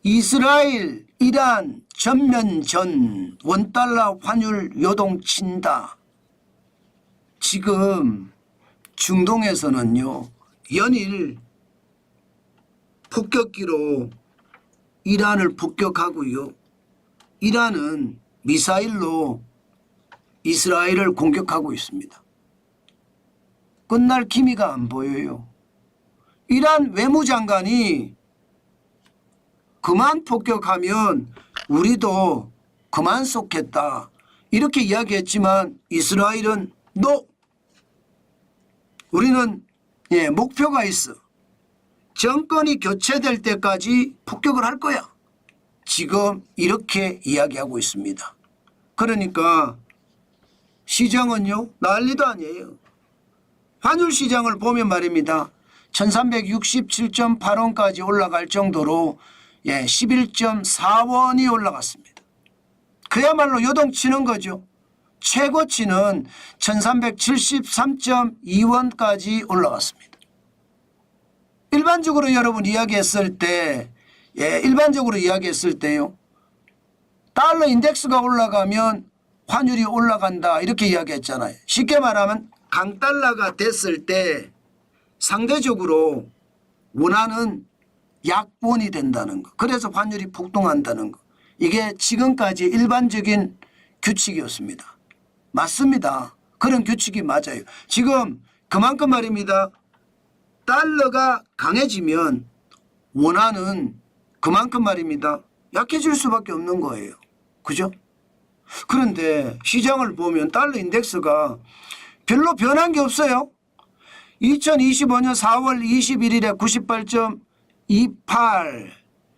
이스라엘, 이란 전면전 원달러 환율 요동친다. 지금 중동에서는요, 연일 폭격기로 이란을 폭격하고요. 이란은 미사일로 이스라엘을 공격하고 있습니다. 끝날 기미가 안 보여요. 이란 외무장관이 그만 폭격하면 우리도 그만 쏘겠다 이렇게 이야기했지만 이스라엘은 NO! 우리는 목표가 있어. 정권이 교체될 때까지 폭격을 할 거야. 지금 이렇게 이야기하고 있습니다. 그러니까 시장은요 난리도 아니에요. 환율 시장을 보면 말입니다. 1367.8원까지 올라갈 정도로 11.4원이 올라갔습니다. 그야말로 요동치는 거죠. 최고치는 1373.2원까지 올라갔습니다. 일반적으로 여러분 이야기했을 때요. 달러 인덱스가 올라가면 환율이 올라간다 이렇게 이야기했잖아요. 쉽게 말하면 강달러가 됐을 때 상대적으로 원화는 약본이 된다는 거. 그래서 환율이 폭등한다는 거. 이게 지금까지 일반적인 규칙이었습니다. 맞습니다. 그런 규칙이 맞아요. 지금 그만큼 말입니다. 달러가 강해지면 원화는 그만큼 말입니다. 약해질 수밖에 없는 거예요. 그죠? 그런데 시장을 보면 달러 인덱스가 별로 변한 게 없어요. 2025년 4월 21일에 98.28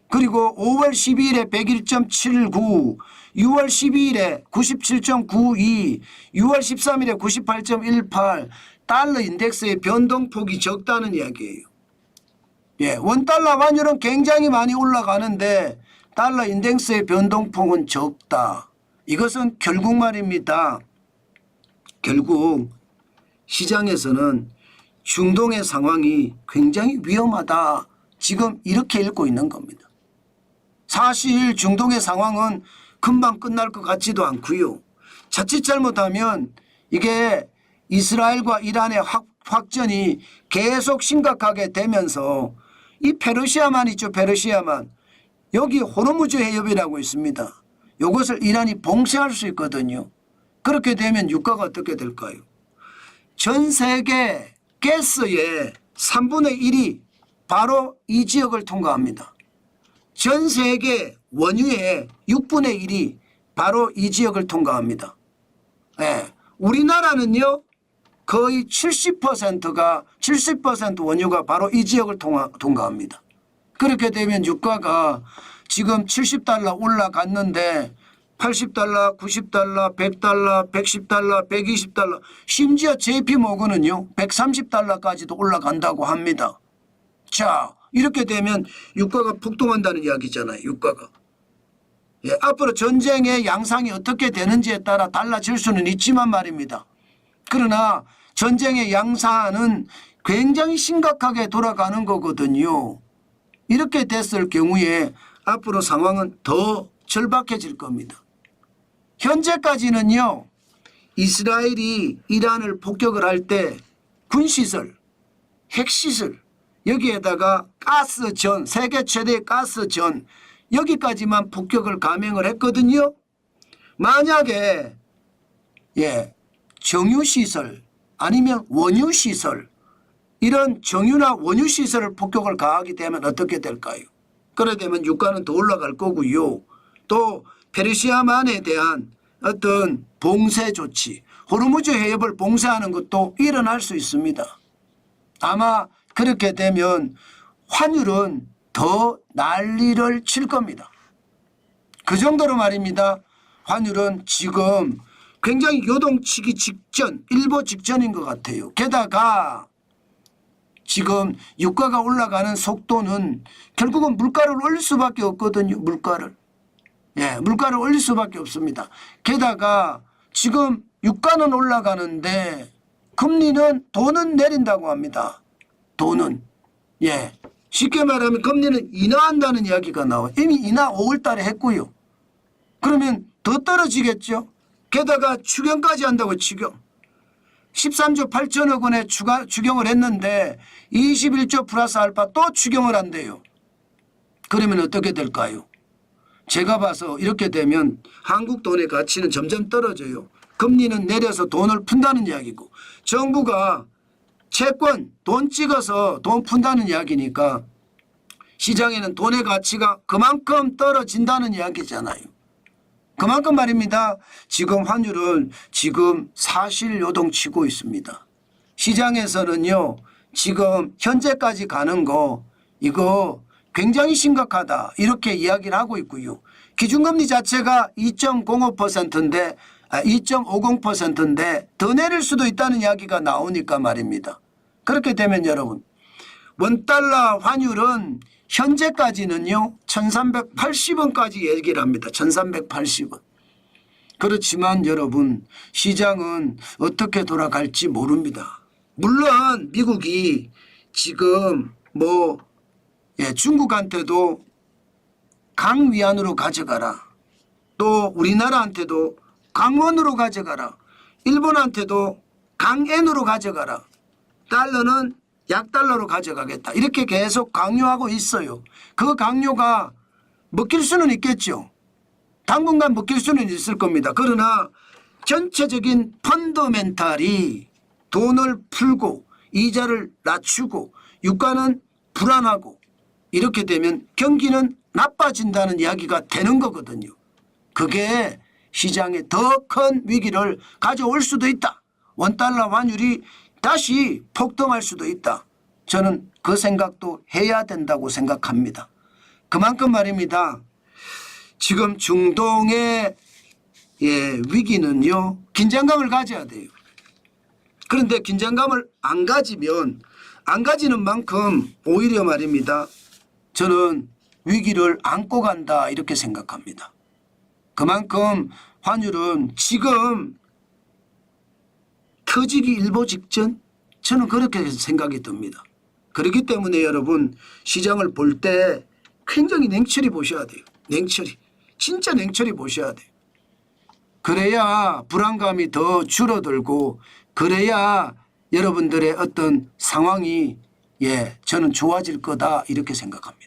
그리고 5월 12일에 101.79 6월 12일에 97.92 6월 13일에 98.18 달러 인덱스의 변동폭이 적다는 이야기예요. 원달러 환율은 굉장히 많이 올라가는데 달러 인덱스의 변동폭은 적다. 이것은 결국 말입니다. 결국 시장에서는 중동의 상황이 굉장히 위험하다. 지금 이렇게 읽고 있는 겁니다. 사실 중동의 상황은 금방 끝날 것 같지도 않고요. 자칫 잘못하면 이게 이스라엘과 이란의 확전이 계속 심각하게 되면서 이 페르시아만 있죠. 페르시아만. 여기 호르무즈 해협이라고 있습니다. 이것을 이란이 봉쇄할 수 있거든요. 그렇게 되면 유가가 어떻게 될까요? 전 세계 가스의 3분의 1이 바로 이 지역을 통과합니다. 전 세계 원유의 6분의 1이 바로 이 지역을 통과합니다. 우리나라는요 거의 70% 원유가 바로 이 지역을 통과합니다. 그렇게 되면 유가가 지금 70달러 올라갔는데 80달러, 90달러, 100달러, 110달러, 120달러 심지어 JP모건은요 130달러까지도 올라간다고 합니다. 자, 이렇게 되면 유가가 폭등한다는 이야기잖아요. 유가가. 앞으로 전쟁의 양상이 어떻게 되는지에 따라 달라질 수는 있지만 말입니다. 그러나 전쟁의 양상은 굉장히 심각하게 돌아가는 거거든요. 이렇게 됐을 경우에 앞으로 상황은 더 절박해질 겁니다. 현재까지는요. 이스라엘이 이란을 폭격을 할 때 군시설, 핵시설 여기에다가 가스전, 세계 최대 가스전 여기까지만 폭격을 감행을 했거든요. 만약에 정유시설 아니면 원유시설 이런 정유나 원유시설을 폭격을 가하게 되면 어떻게 될까요? 그래 되면 유가는 더 올라갈 거고요. 또 페르시아만에 대한 어떤 봉쇄 조치, 호르무즈 해협을 봉쇄하는 것도 일어날 수 있습니다. 아마 그렇게 되면 환율은 더 난리를 칠 겁니다. 그 정도로 말입니다. 환율은 지금 굉장히 요동치기 직전, 일보 직전인 것 같아요. 게다가 지금 유가가 올라가는 속도는 결국은 물가를 올릴 수밖에 없거든요. 물가를 올릴 수밖에 없습니다. 게다가 지금 유가는 올라가는데 금리는 돈은 내린다고 합니다. 돈은. 쉽게 말하면 금리는 인하한다는 이야기가 나와요. 이미 인하 5월 달에 했고요. 그러면 더 떨어지겠죠. 게다가 추경까지 한다고 추경. 13조 8천억 원에 추경을 했는데 21조 플러스 알파 또 추경을 한대요. 그러면 어떻게 될까요? 제가 봐서 이렇게 되면 한국 돈의 가치는 점점 떨어져요. 금리는 내려서 돈을 푼다는 이야기고 정부가 채권 돈 찍어서 돈 푼다는 이야기니까 시장에는 돈의 가치가 그만큼 떨어진다는 이야기잖아요. 그만큼 말입니다. 지금 환율은 지금 사실 요동치고 있습니다. 시장에서는요. 지금 현재까지 가는 거 이거 굉장히 심각하다 이렇게 이야기를 하고 있고요. 기준금리 자체가 2.05%인데 2.50%인데 더 내릴 수도 있다는 이야기가 나오니까 말입니다. 그렇게 되면 여러분 원달러 환율은 현재까지는요 1380원까지 얘기를 합니다. 1380원. 그렇지만 여러분 시장은 어떻게 돌아갈지 모릅니다. 물론 미국이 지금 중국한테도 강위안으로 가져가라. 또 우리나라한테도 강원으로 가져가라. 일본한테도 강엔으로 가져가라. 달러는 약달러로 가져가겠다. 이렇게 계속 강요하고 있어요. 그 강요가 먹힐 수는 있겠죠. 당분간 먹힐 수는 있을 겁니다. 그러나 전체적인 펀더멘탈이 돈을 풀고 이자를 낮추고 유가는 불안하고 이렇게 되면 경기는 나빠진다는 이야기가 되는 거거든요. 그게 시장에 더 큰 위기를 가져올 수도 있다. 원달러 환율이 다시 폭등할 수도 있다. 저는 그 생각도 해야 된다고 생각합니다. 그만큼 말입니다. 지금 중동의 위기는요. 긴장감을 가져야 돼요. 그런데 긴장감을 안 가지는 만큼 오히려 말입니다. 저는 위기를 안고 간다 이렇게 생각합니다. 그만큼 환율은 지금 터지기 일보 직전 저는 그렇게 생각이 듭니다. 그렇기 때문에 여러분 시장을 볼 때 굉장히 냉철히 보셔야 돼요. 냉철히. 진짜 냉철히 보셔야 돼요. 그래야 불안감이 더 줄어들고 그래야 여러분들의 어떤 상황이 저는 좋아질 거다 이렇게 생각합니다.